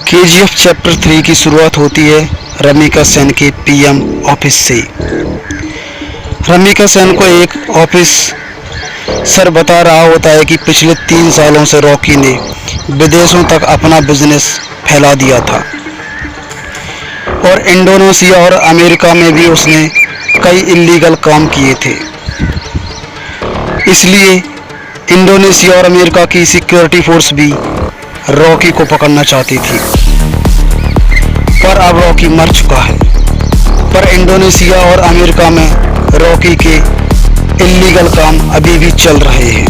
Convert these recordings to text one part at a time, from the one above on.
KGF chapter 3 की शुरुआत होती है रमिका सेन के पीएम ऑफिस से। रमिका सेन को एक ऑफिस सर बता रहा होता है कि पिछले 3 सालों से रॉकी ने विदेशों तक अपना बिजनेस फैला दिया था और इंडोनेशिया और अमेरिका में भी उसने कई इल्लीगल काम किए थे। इसलिए इंडोनेशिया और अमेरिका की सिक्योरिटी फोर्स भी रॉकी को पकड़ना चाहती थी, पर अब रॉकी मर चुका है। पर इंडोनेशिया और अमेरिका में रॉकी के इल्लीगल काम अभी भी चल रहे हैं।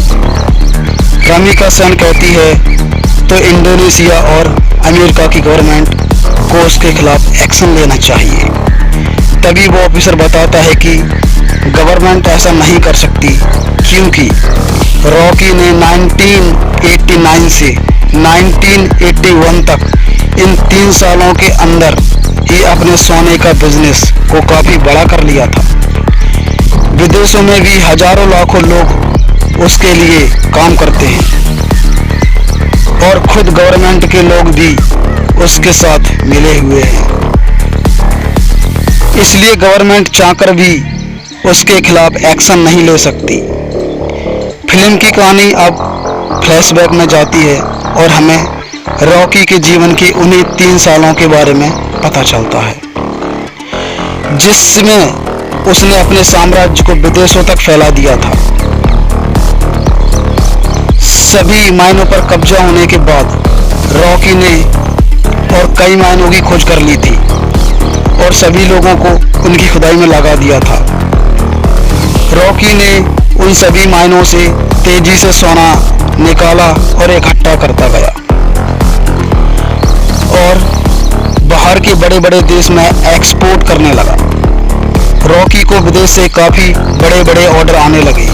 रमिका सेन कहती है तो इंडोनेशिया और अमेरिका की गवर्नमेंट को उसके खिलाफ एक्शन लेना चाहिए। तभी वो ऑफिसर बताता है कि गवर्नमेंट ऐसा नहीं कर सकती, क्योंकि रॉकी ने 1989 से 1981 तक इन 3 सालों के अंदर ही अपने सोने का बिजनेस को काफ़ी बड़ा कर लिया था। विदेशों में भी हजारों लाखों लोग उसके लिए काम करते हैं और खुद गवर्नमेंट के लोग भी उसके साथ मिले हुए हैं। इसलिए गवर्नमेंट चाहकर भी उसके खिलाफ एक्शन नहीं ले सकती। फिल्म की कहानी अब फ्लैशबैक में जाती है और हमें रॉकी के जीवन के उन्हीं 3 सालों के बारे में पता चलता है, जिसमें उसने अपने साम्राज्य को विदेशों तक फैला दिया था। सभी मायनों पर कब्जा होने के बाद रॉकी ने और कई मायनों की खोज कर ली थी और सभी लोगों को उनकी खुदाई में लगा दिया था। रॉकी ने उन सभी मायनों से तेजी से सोना निकाला और इकट्ठा करता गया और बाहर के बड़े बड़े देश में एक्सपोर्ट करने लगा। रॉकी को विदेश से काफ़ी बड़े बड़े ऑर्डर आने लगे,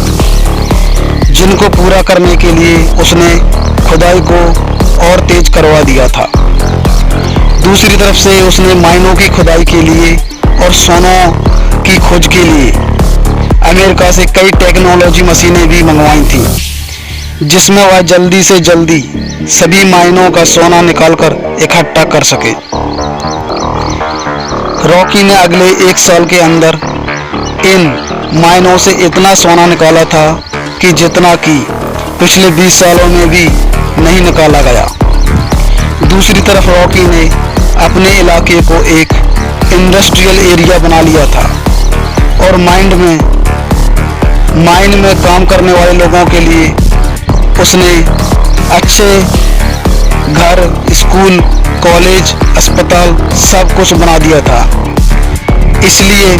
जिनको पूरा करने के लिए उसने खुदाई को और तेज करवा दिया था। दूसरी तरफ से उसने माइनों की खुदाई के लिए और सोना की खोज के लिए अमेरिका से कई टेक्नोलॉजी मशीनें भी मंगवाई थी, जिसमें वह जल्दी से जल्दी सभी माइनों का सोना निकालकर इकट्ठा कर सके। रॉकी ने अगले 1 साल के अंदर इन माइनों से इतना सोना निकाला था कि जितना कि पिछले 20 सालों में भी नहीं निकाला गया। दूसरी तरफ रॉकी ने अपने इलाके को एक इंडस्ट्रियल एरिया बना लिया था और माइन में काम करने वाले लोगों के लिए उसने अच्छे घर, स्कूल, कॉलेज, अस्पताल सब कुछ बना दिया था। इसलिए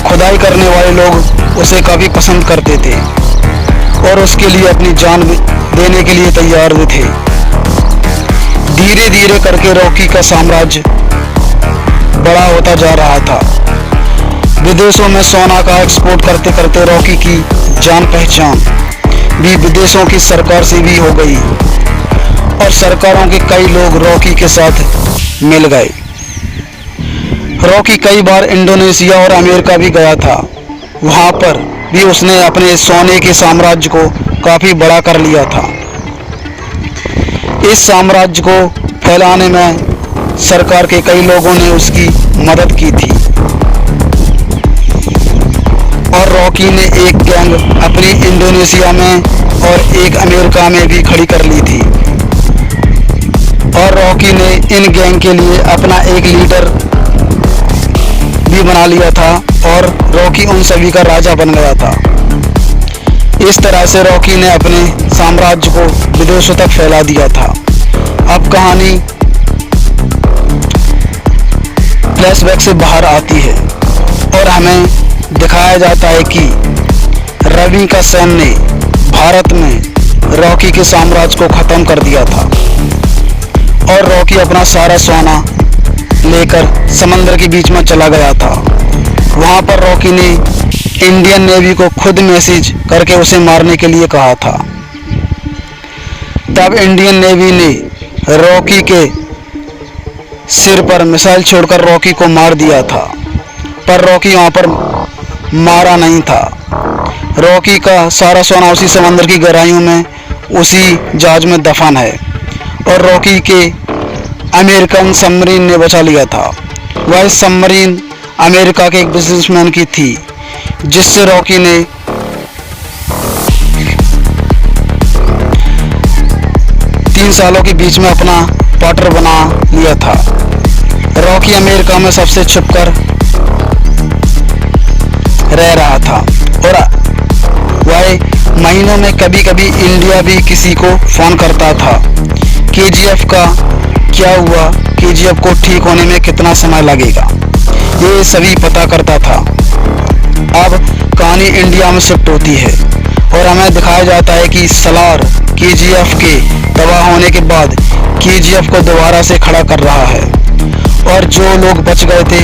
खुदाई करने वाले लोग उसे काफ़ी पसंद करते थे और उसके लिए अपनी जान देने के लिए तैयार थे। धीरे धीरे करके रॉकी का साम्राज्य बड़ा होता जा रहा था। विदेशों में सोना का एक्सपोर्ट करते करते रॉकी की जान पहचान भी विदेशों की सरकार से भी हो गई और सरकारों के कई लोग रॉकी के साथ मिल गए। रॉकी कई बार इंडोनेशिया और अमेरिका भी गया था। वहां पर भी उसने अपने सोने के साम्राज्य को काफ़ी बड़ा कर लिया था। इस साम्राज्य को फैलाने में सरकार के कई लोगों ने उसकी मदद की थी और रॉकी ने एक गैंग अपनी इंडोनेशिया में और एक अमेरिका में भी खड़ी कर ली थी और रॉकी ने इन गैंग के लिए अपना एक लीडर भी बना लिया था और रॉकी उन सभी का राजा बन गया था। इस तरह से रॉकी ने अपने साम्राज्य को विदेशों तक फैला दिया था। अब कहानी फ्लैशबैक से बाहर आती है और हमें दिखाया जाता है कि रमिका सेन ने भारत में रॉकी के साम्राज्य को ख़त्म कर दिया था और रॉकी अपना सारा सोना लेकर समंदर के बीच में चला गया था। वहाँ पर रॉकी ने इंडियन नेवी को खुद मैसेज करके उसे मारने के लिए कहा था। तब इंडियन नेवी ने रॉकी के सिर पर मिसाइल छोड़कर रॉकी को मार दिया था, पर रॉकी वहाँ पर मारा नहीं था। रॉकी का सारा सोना उसी समंदर की गहराइयों में उसी जहाज में दफन है और रॉकी के अमेरिकन सबमरीन ने बचा लिया था। वह सबमरीन अमेरिका के एक बिजनेसमैन की थी, जिससे रॉकी ने 3 सालों के बीच में अपना पार्टनर बना लिया था। रॉकी अमेरिका में सबसे छुपकर रह रहा था और वह महीनों में कभी कभी इंडिया भी किसी को फोन करता था। केजीएफ का क्या हुआ, केजीएफ को ठीक होने में कितना समय लगेगा, ये सभी पता करता था। अब कहानी इंडिया में शिफ्ट होती है और हमें दिखाया जाता है कि सलार केजीएफ के तबाह होने के बाद केजीएफ को दोबारा से खड़ा कर रहा है और जो लोग बच गए थे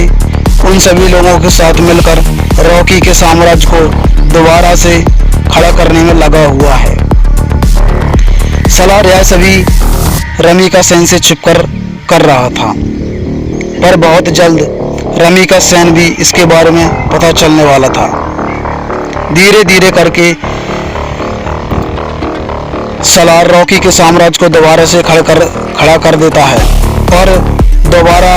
उन सभी लोगों के साथ मिलकर रॉकी के साम्राज्य को दोबारा से खड़ा करने में लगा हुआ है। सलार यह सभी रमिका सेन से छिपकर कर रहा था, पर बहुत जल्द रमिका सेन भी इसके बारे में पता चलने वाला था। धीरे धीरे करके सलार रॉकी के साम्राज्य को दोबारा से खड़ा कर देता है और दोबारा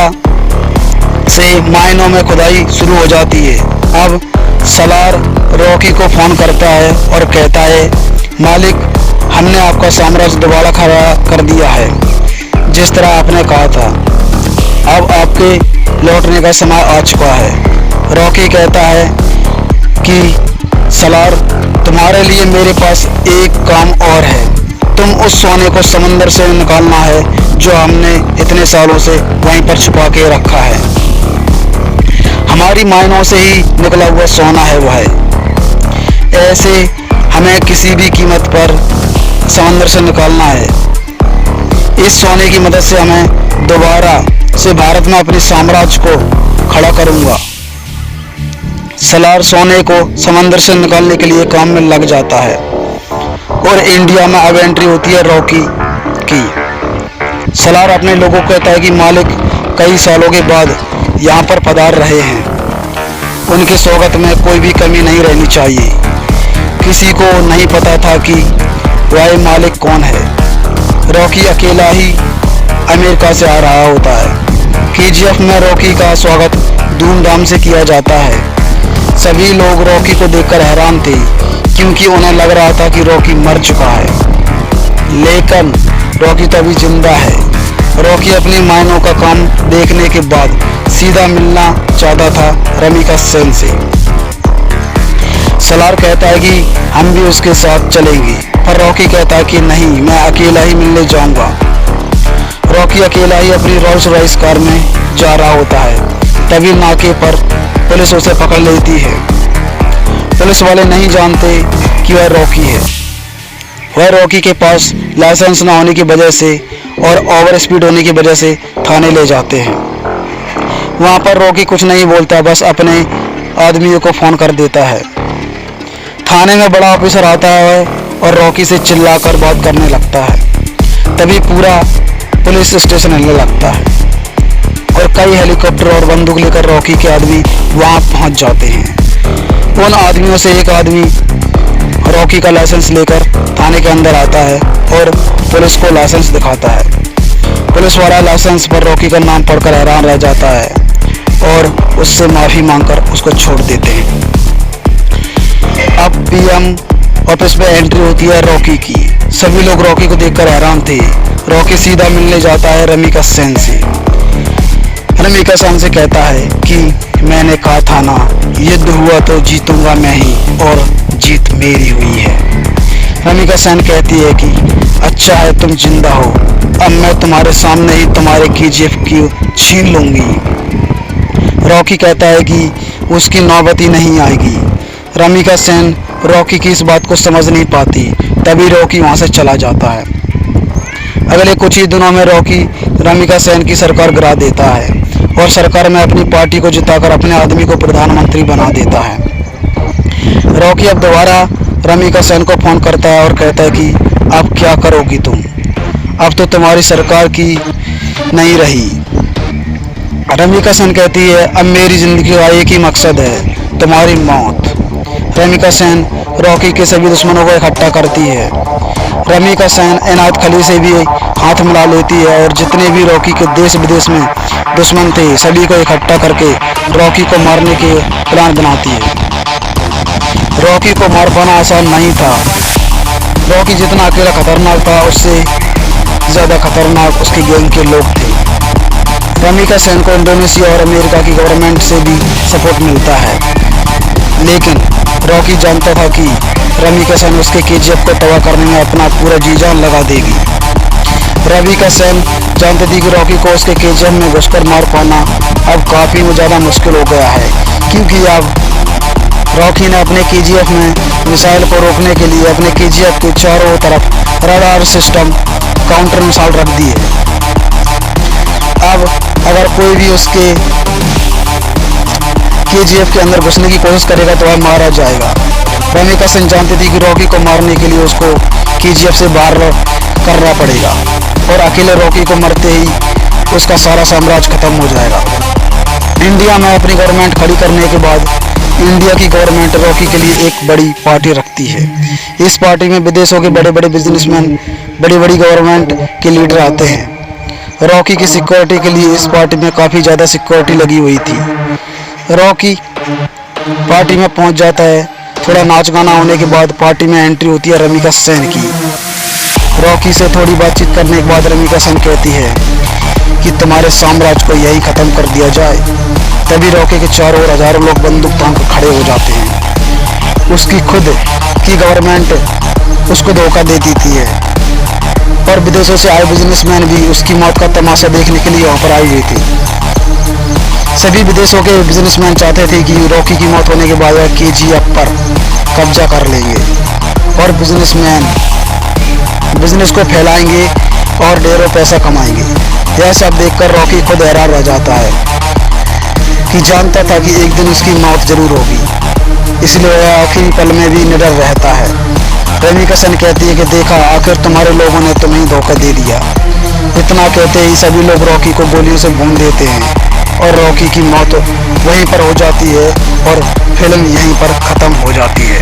से मायनों में खुदाई शुरू हो जाती है। अब सलार रॉकी को फोन करता है और कहता है, मालिक, हमने आपका साम्राज्य दोबारा खड़ा कर दिया है जिस तरह आपने कहा था। अब आपके लौटने का समय आ चुका है। रॉकी कहता है कि सलार, तुम्हारे लिए मेरे पास एक काम और है। तुम उस सोने को समंदर से निकालना है जो हमने इतने सालों से वहीं पर छुपा के रखा है। हमारी मायनों से ही निकला हुआ सोना है वह। ऐसे हमें किसी भी कीमत पर समंदर से निकालना है। इस सोने की मदद से हमें दोबारा से भारत में अपने साम्राज्य को खड़ा करूंगा। सलार सोने को समंदर से निकालने के लिए काम में लग जाता है और इंडिया में अब एंट्री होती है रॉकी की। सलार अपने लोगों को कहता है कि मालिक कई सालों के बाद यहाँ पर पधार रहे हैं, उनके स्वागत में कोई भी कमी नहीं रहनी चाहिए। किसी को नहीं पता था कि वह मालिक कौन है। रॉकी अकेला ही अमेरिका से आ रहा होता है। केजीएफ में रॉकी का स्वागत धूमधाम से किया जाता है। सभी लोग रॉकी को देखकर हैरान थे क्योंकि उन्हें लग रहा था कि रॉकी मर चुका है, लेकिन रॉकी तो अभी जिंदा है। रॉकी अपनी मायनों का काम देखने के बाद सीधा मिलना चाहता था रमिका सेन से। सलार कहता है कि हम भी उसके साथ चलेंगे, पर रॉकी कहता है कि नहीं, मैं अकेला ही मिलने जाऊंगा। रॉकी अकेला ही अपनी रोल्स रॉयस कार में जा रहा होता है। तभी नाके पर पुलिस उसे पकड़ लेती है। पुलिस वाले नहीं जानते कि वह रॉकी है। वह रॉकी के पास लाइसेंस न होने की वजह से और ओवर स्पीड होने की वजह से थाने ले जाते हैं। वहाँ पर रॉकी कुछ नहीं बोलता, बस अपने आदमियों को फ़ोन कर देता है। थाने में बड़ा ऑफिसर आता है और रॉकी से चिल्लाकर बात करने लगता है। तभी पूरा पुलिस स्टेशन हिलने लगता है और कई हेलीकॉप्टर और बंदूक लेकर रॉकी के आदमी वहाँ पहुँच जाते हैं। उन आदमियों से एक आदमी रॉकी का लाइसेंस लेकर थाने के अंदर आता है और पुलिस को लाइसेंस दिखाता है। पुलिस वाला लाइसेंस पर रॉकी का नाम पढ़कर हैरान रह जाता है और उससे माफ़ी मांगकर उसको छोड़ देते हैं। अब पीएम ऑफिस में एंट्री होती है रॉकी की। सभी लोग रॉकी को देखकर हैरान थे। रॉकी सीधा मिलने जाता है रमिका सेन से। रमिका सेन से कहता है कि मैंने कहा था ना, युद्ध हुआ तो जीतूंगा मैं ही, और जीत मेरी हुई है। रमिका सेन कहती है कि अच्छा है तुम जिंदा हो, अब मैं तुम्हारे सामने ही तुम्हारे केजीएफ की छीन लूंगी। रॉकी कहता है कि उसकी नौबत ही नहीं आएगी। रमिका सेन रॉकी की इस बात को समझ नहीं पाती। तभी रॉकी वहाँ से चला जाता है। अगले कुछ ही दिनों में रॉकी रमिका सेन की सरकार गिरा देता है और सरकार में अपनी पार्टी को जिताकर अपने आदमी को प्रधानमंत्री बना देता है। रॉकी अब दोबारा रमिका सेन को फ़ोन करता है और कहता है कि अब क्या करोगी तुम, अब तो तुम्हारी सरकार की नहीं रही। रमिका सेन कहती है अब मेरी ज़िंदगी का एक ही मकसद है, तुम्हारी मौत। रमिका सेन रॉकी के सभी दुश्मनों को इकट्ठा करती है रमीका सेन इनायत खली से भी हाथ मिला लेती है और जितने भी रॉकी के देश विदेश में दुश्मन थे सभी को इकट्ठा करके रॉकी को मारने के प्लान बनाती है। रॉकी को मार पाना आसान नहीं था। रॉकी जितना अकेला खतरनाक था उससे ज़्यादा खतरनाक उसके गैंग के लोग थे। रमीका सेन को इंडोनेशिया और अमेरिका की गवर्नमेंट से भी सपोर्ट मिलता है, लेकिन रॉकी जानता था कि रमीका सेन उसके केजीएफ को तबाह करने में अपना पूरा जी जान लगा देगी। रमीका सेन जानती थी कि रॉकी को उसके केजीएफ में घुसकर मार पाना अब काफ़ी ज़्यादा मुश्किल हो गया है, क्योंकि अब रॉकी ने अपने केजीएफ में मिसाइल को रोकने के लिए अपने केजीएफ के चारों तरफ रडार सिस्टम काउंटर मिसाइल रख दिए। अब अगर कोई भी उसके केजीएफ के अंदर घुसने की कोशिश करेगा तो वह मारा जाएगा। रमीका सेन जानती थी कि रॉकी को मारने के लिए उसको केजीएफ से बाहर करना पड़ेगा और अकेले रॉकी को मरते ही उसका सारा साम्राज्य खत्म हो जाएगा। इंडिया में अपनी गवर्नमेंट खड़ी करने के बाद इंडिया की गवर्नमेंट रॉकी के लिए एक बड़ी पार्टी रखती है। इस पार्टी में विदेशों के बड़े बड़े बिजनेसमैन, बड़ी बड़ी गवर्नमेंट के लीडर आते हैं। रॉकी की सिक्योरिटी के लिए इस पार्टी में काफ़ी ज़्यादा सिक्योरिटी लगी हुई थी। रॉकी पार्टी में पहुंच जाता है। थोड़ा नाच गाना होने के बाद पार्टी में एंट्री होती है रमीका सेन की। रॉकी से थोड़ी बातचीत करने के बाद रमीका सेन कहती है कि तुम्हारे साम्राज्य को यही ख़त्म कर दिया जाए। तभी रॉकी के चारों ओर हजारों लोग बंदूक तान कर खड़े हो जाते हैं। उसकी खुद की गवर्नमेंट उसको धोखा दे देती है और विदेशों से आए बिजनेसमैन भी उसकी मौत का तमाशा देखने के लिए वहाँ पर आए हुए थे। सभी विदेशों के बिजनेसमैन चाहते थे कि रॉकी की मौत होने के बाद वह केजीएफ पर कब्जा कर लेंगे और बिजनेसमैन बिजनेस को फैलाएंगे और ढेरों पैसा कमाएंगे। यह सब देखकर रॉकी खुद हैरान रह जाता है कि जानता था कि एक दिन उसकी मौत जरूर होगी, इसलिए वह आखिरी पल में भी निडर रहता है। रमीका सेन कहती है कि देखा, आखिर तुम्हारे लोगों ने तुम्हें धोखा दे दिया। इतना कहते ही सभी लोग रॉकी को गोलियों से भून देते हैं और रॉकी की मौत वहीं पर हो जाती है और फिल्म यहीं पर ख़त्म हो जाती है।